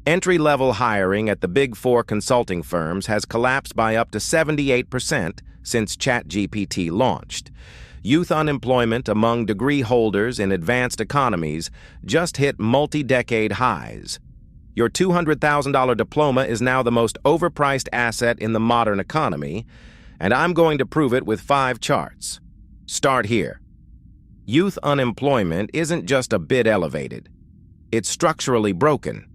Entry-level hiring at the Big Four consulting firms has collapsed by up to 78% since ChatGPT launched. Youth unemployment among degree holders in advanced economies just hit multi-decade highs. Your $200,000 diploma is now the most overpriced asset in the modern economy, and I'm going to prove it with 5 charts. Start here. Youth unemployment isn't just a bit elevated. It's structurally broken.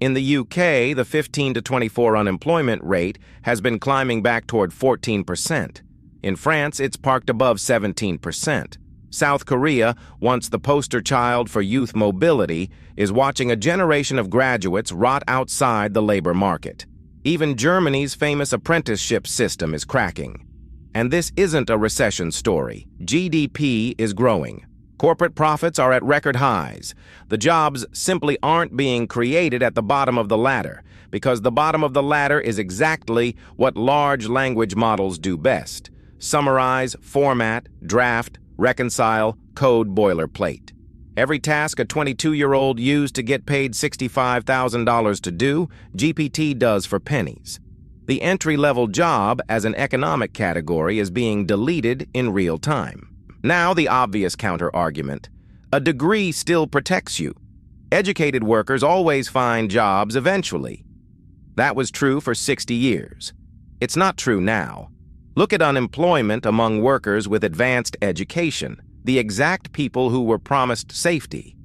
In the UK, the 15 to 24 unemployment rate has been climbing back toward 14%. In France, it's parked above 17%. South Korea, once the poster child for youth mobility, is watching a generation of graduates rot outside the labor market. Even Germany's famous apprenticeship system is cracking. And this isn't a recession story. GDP is growing. Corporate profits are at record highs. The jobs simply aren't being created at the bottom of the ladder, because the bottom of the ladder is exactly what large language models do best: summarize, format, draft, reconcile, code boilerplate. Every task a 22-year-old used to get paid $65,000 to do, GPT does for pennies. The entry-level job as an economic category is being deleted in real time. Now the obvious counter-argument. A degree still protects you. Educated workers always find jobs eventually. That was true for 60 years. It's not true now. Look at unemployment among workers with advanced education, the exact people who were promised safety.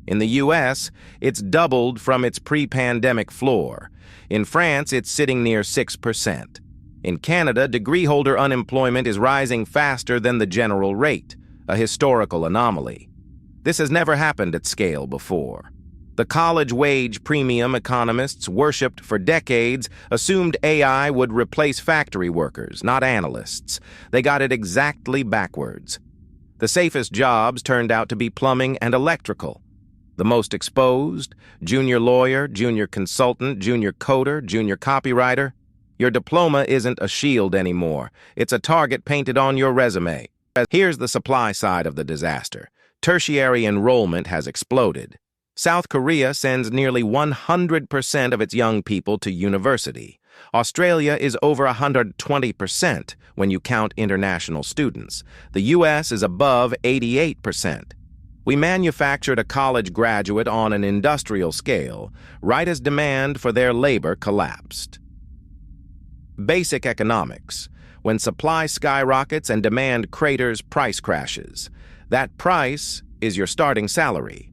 In the US, it's doubled from its pre-pandemic floor. In France, it's sitting near 6%. In Canada, degree holder unemployment is rising faster than the general rate, a historical anomaly. This has never happened at scale before. The college wage premium economists worshipped for decades assumed AI would replace factory workers, not analysts. They got it exactly backwards. The safest jobs turned out to be plumbing and electrical. The most exposed: junior lawyer, junior consultant, junior coder, junior copywriter. Your diploma isn't a shield anymore. It's a target painted on your resume. Here's the supply side of the disaster. Tertiary enrollment has exploded. South Korea sends nearly 100% of its young people to university. Australia is over 120% when you count international students. The US is above 88%. We manufactured a college graduate on an industrial scale, right as demand for their labor collapsed. Basic economics. When supply skyrockets and demand craters, price crashes. That price is your starting salary.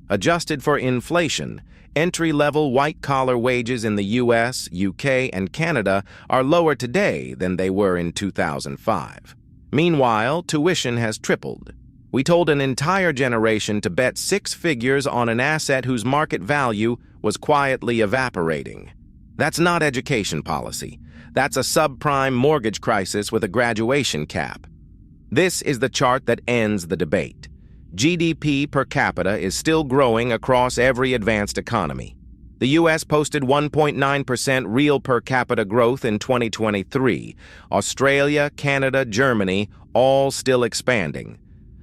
Adjusted for inflation, entry-level white-collar wages in the US, UK, and Canada are lower today than they were in 2005. Meanwhile, tuition has tripled. We told an entire generation to bet 6 figures on an asset whose market value was quietly evaporating. That's not education policy. That's a subprime mortgage crisis with a graduation cap. This is the chart that ends the debate. GDP per capita is still growing across every advanced economy. The U.S. posted 1.9% real per capita growth in 2023. Australia, Canada, Germany, all still expanding.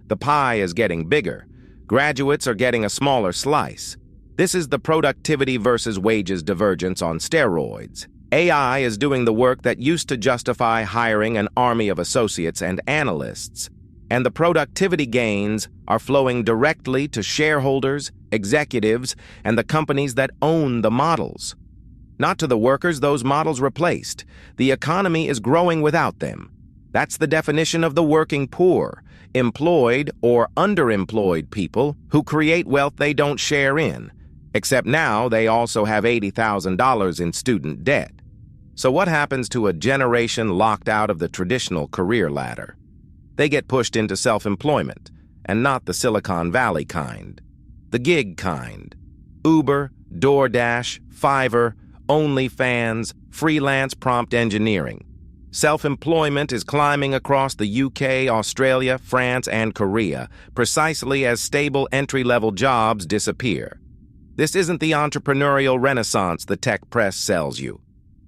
The pie is getting bigger. Graduates are getting a smaller slice. This is the productivity versus wages divergence on steroids. AI is doing the work that used to justify hiring an army of associates and analysts, and the productivity gains are flowing directly to shareholders, executives, and the companies that own the models. Not to the workers those models replaced. The economy is growing without them. That's the definition of the working poor, employed or underemployed people who create wealth they don't share in, except now they also have $80,000 in student debt. So what happens to a generation locked out of the traditional career ladder? They get pushed into self-employment, and not the Silicon Valley kind. The gig kind. Uber, DoorDash, Fiverr, OnlyFans, freelance prompt engineering. Self-employment is climbing across the UK, Australia, France, and Korea, precisely as stable entry-level jobs disappear. This isn't the entrepreneurial renaissance the tech press sells you.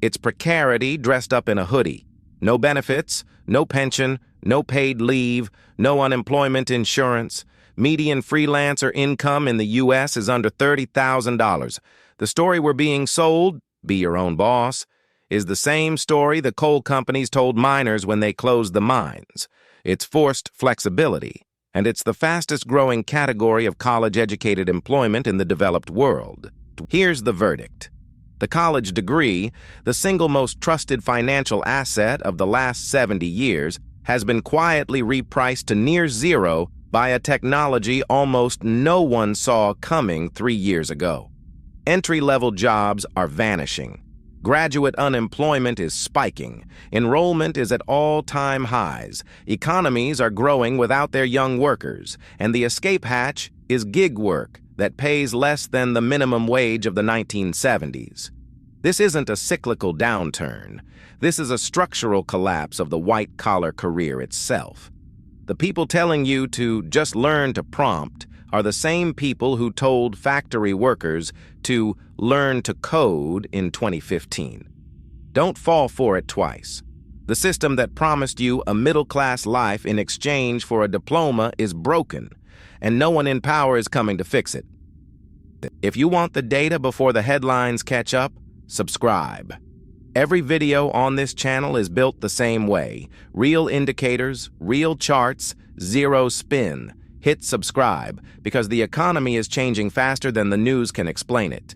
It's precarity dressed up in a hoodie. No benefits, no pension, no paid leave, no unemployment insurance. Median freelancer income in the U.S. is under $30,000. The story we're being sold, be your own boss, is the same story the coal companies told miners when they closed the mines. It's forced flexibility, and it's the fastest-growing category of college-educated employment in the developed world. Here's the verdict. The college degree, the single most trusted financial asset of the last 70 years, has been quietly repriced to near zero by a technology almost no one saw coming 3 years ago. Entry-level jobs are vanishing. Graduate unemployment is spiking. Enrollment is at all-time highs. Economies are growing without their young workers. And the escape hatch is gig work that pays less than the minimum wage of the 1970s. This isn't a cyclical downturn. This is a structural collapse of the white-collar career itself. The people telling you to just learn to prompt are the same people who told factory workers to learn to code in 2015. Don't fall for it twice. The system that promised you a middle-class life in exchange for a diploma is broken, and no one in power is coming to fix it. If you want the data before the headlines catch up, subscribe. Every video on this channel is built the same way. Real indicators, real charts, zero spin. Hit subscribe because the economy is changing faster than the news can explain it.